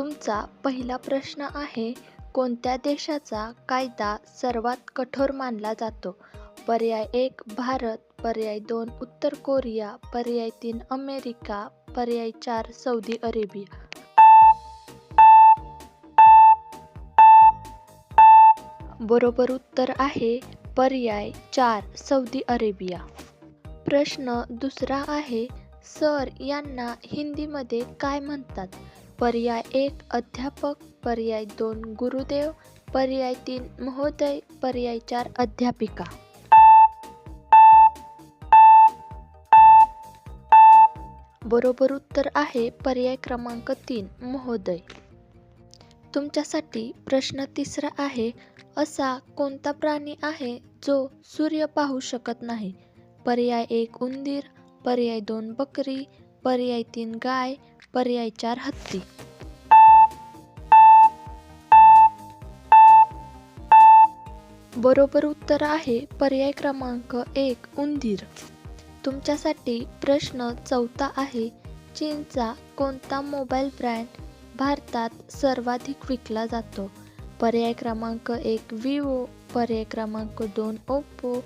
तुमचा पहिला प्रश्न आहे, कोणत्या देशाचा कायदा सर्वात कठोर मानला जातो? पर्याय 1 भारत, पर्याय 2 उत्तर कोरिया, पर्याय 3 अमेरिका, पर्याय 4 सौदी अरेबिया. बरोबर उत्तर आहे पर्याय 4 सौदी अरेबिया. प्रश्न दुसरा आहे, सर यांना हिंदीमध्ये काय म्हणतात? पर्याय 1 अध्यापक, पर्याय 2 गुरुदेव, पर्याय 3 महोदय, पर्याय 4 अध्यापिका. बरोबर उत्तर आहे पर्याय क्रमांक 3 महोदय. तुमच्यासाठी प्रश्न तिसरा आहे, असा कोणता प्राणी आहे जो सूर्य पाहू शकत नाही? पर्याय 1 उंदीर, पर्याय 2 बकरी, पर्याय 3 गाय, पर्याय 4 हत्ती. बरोबर उत्तर आहे पर्याय क्रमांक 1 उंदीर. तुमच्यासाठी प्रश्न चौथा आहे, चीनचा कोणता मोबाईल ब्रँड भारतात सर्वाधिक विकला जातो? पर्याय क्रमांक 1 विवो, पर्याय क्रमांक 2 ओप्पो,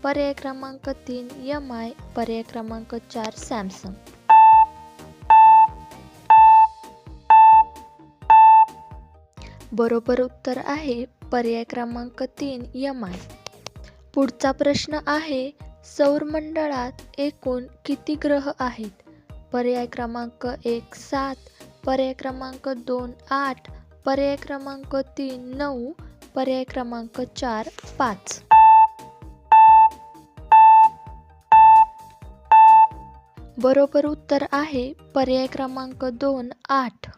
पर्याय क्रमांक 3 MI, पर्याय क्रमांक 4 सॅमसंग. बरोबर उत्तर आहे पर्याय क्रमांक 3 MI. पुढचा प्रश्न आहे, सौरमंडळात एकूण किती ग्रह आहेत? पर्याय क्रमांक 1 7, पर्याय क्रमांक 2 8, पर्याय क्रमांक 3 9, पर्याय क्रमांक 4 5. बरोबर उत्तर आहे पर्याय क्रमांक 2 8.